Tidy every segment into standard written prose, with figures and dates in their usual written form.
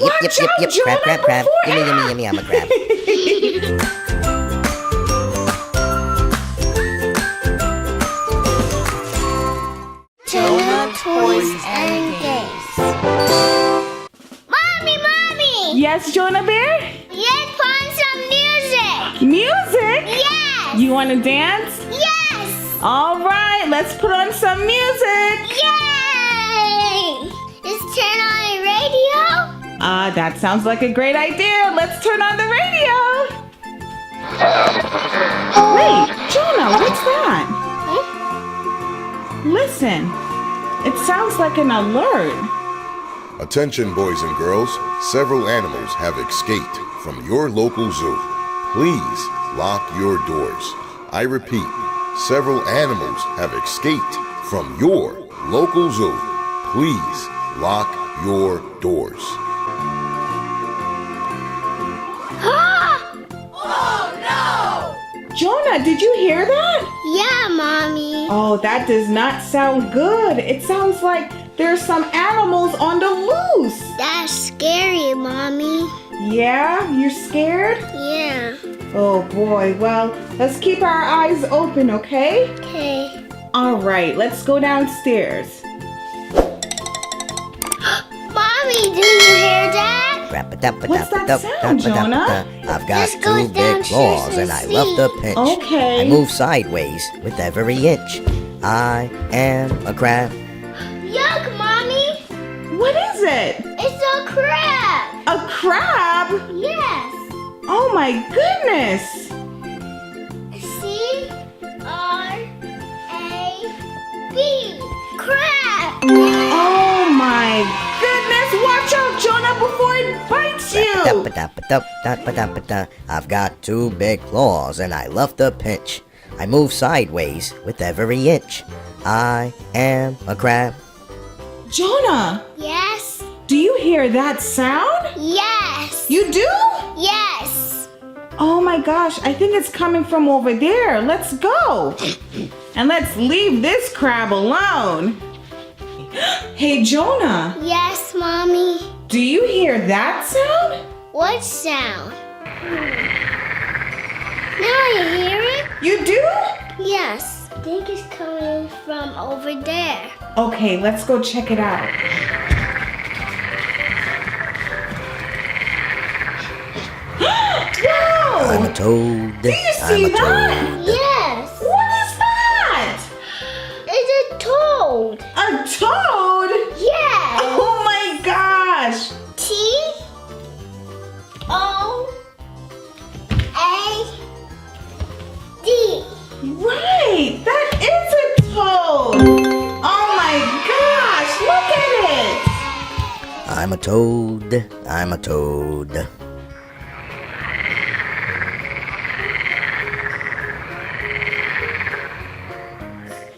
Watch out, Jonah, Crab. Yummy, I'm a crab. Jonah Toys and Games. Mommy! Yes, Jonah Bear? Let's put on some music! Music? Yes! You want to dance? Yes! All right, let's put on some music. Yay! Let's turn on the radio. That sounds like a great idea. Let's turn on the radio. Wait, Jonah, what's that? Listen, it sounds like an alert. Attention, boys and girls. Several animals have escaped from your local zoo. Please lock your doors. I repeat, several animals have escaped from your local zoo. Please lock your doors. Jonah, did you hear that? Yeah, Mommy. Oh, that does not sound good. It sounds like there's some animals on the loose. That's scary, Mommy. Yeah, you're scared? Yeah. Oh boy, well, let's keep our eyes open, okay? Okay. All right, let's go downstairs. Mommy, do you hear that? What's that sound, Jonah? I've got Just go two big downstairs claws and and I see. love the pinch. Okay. I move sideways with every inch. I am a crab. Yuck, Mommy. What is it? It's a crab. A crab? Yes. Oh my goodness. C-R-A-B. Crab. Oh my goodness. Watch out, Jonah, before it bites you. I've got two big claws and I love the pinch. I move sideways with every inch. I am a crab. Jonah, Yes. do you hear that sound? Yes. You do? Yes. Oh my gosh, I think it's coming from over there. Let's go. And let's leave this crab alone. Hey, Jonah, Yes, Mommy. do you hear that sound? What sound? Now you hear it? You do? Yes. I think it's coming from over there. Okay, let's go check it out. I'm Whoa! a toad. Do you see I'm a that? toad. Yes. What is that? It's a toad. A toad? Yes. Oh my gosh! T-O-A-D. Right, that is a toad! Oh my gosh, look at it! I'm a toad. I'm a toad.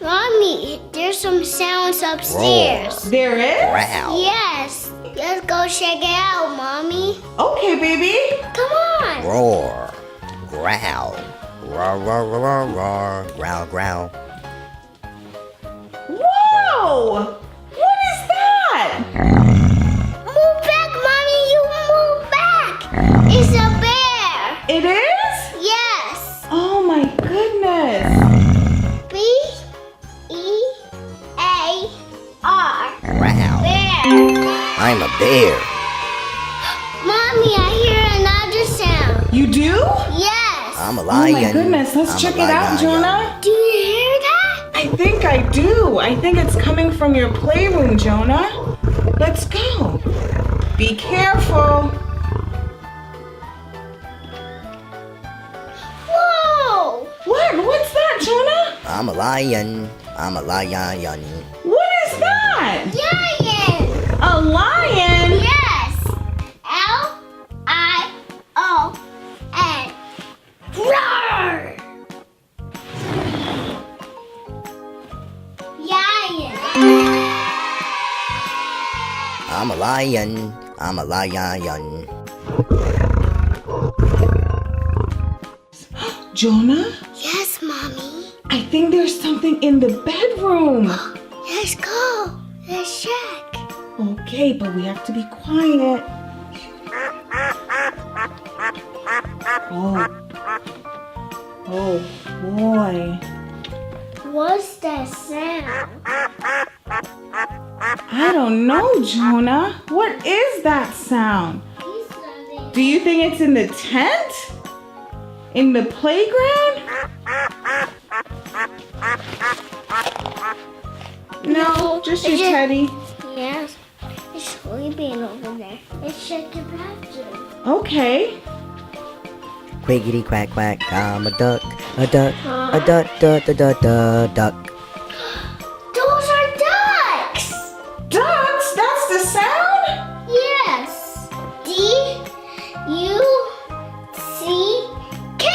Mommy, there's some sounds upstairs. There is? Growl. Yes. Let's go check it out, Mommy. Okay, baby. Come on. Roar. Growl. Roar, roar, roar, roar, roar. Growl, growl. Whoa! What is that? Move back, Mommy. You move back. It's a bear. It is? Yes. Oh my goodness. B-E-A-R. Growl. Bear. I'm a bear. Mommy, I hear another sound. You do? Yes. I'm a Oh lion. my goodness, let's I'm a check it out, lion. Jonah. Do you hear that? I think I do. I think it's coming from your playroom, Jonah. Let's go. Be careful. Whoa. What? What's that, Jonah? I'm a lion. I'm a lion. What is that? Lion. A lion? Yes. L-I-O-N. Roar. Lion. I'm a lion. I'm a lion. Jonah? Yes, Mommy. I think there's something in the bedroom. Let's go. Let's check. Okay, but we have to be quiet. Oh boy. What's that sound? I don't know, Jonah. What is that sound? Do you think it's in the tent? In the playground? No, just your teddy. Yes, it's sleeping over there. Let's check the bathroom. Okay. Quiggity quack quack, I'm a duck, a duck, a duck, duck, duck, duck, duck, duck. Those are ducks! Ducks? That's the sound? Yes. D-U-C-K.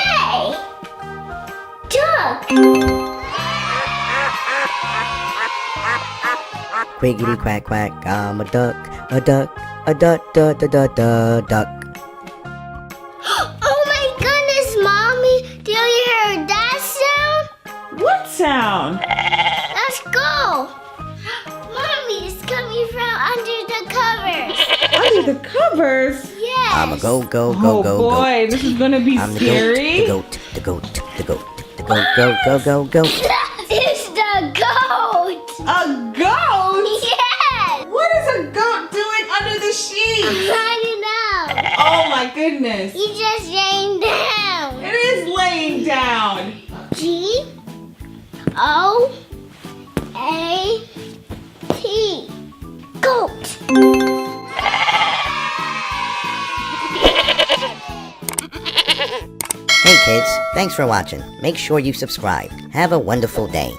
Duck. Quiggity quack quack, I'm a duck, a duck, a duck, duck, duck, duck, duck, duck. Oh my goodness, Mommy! Do you hear that sound? What sound? Let's go! Mommy, it's coming from under the covers. Under the covers? Yes. I'm a go, go, Oh go, go, boy, go. this is gonna be I'm the scary. goat, the goat, the goat, the goat, the goat, go, go, go, go. It's the goat. A goat? Yes. What is a goat doing under the sheet? I don't know. Oh my goodness. He just laying down. It is laying down. G-O-A-T. Goat. Hey kids, thanks for watching. Make sure you subscribe. Have a wonderful day.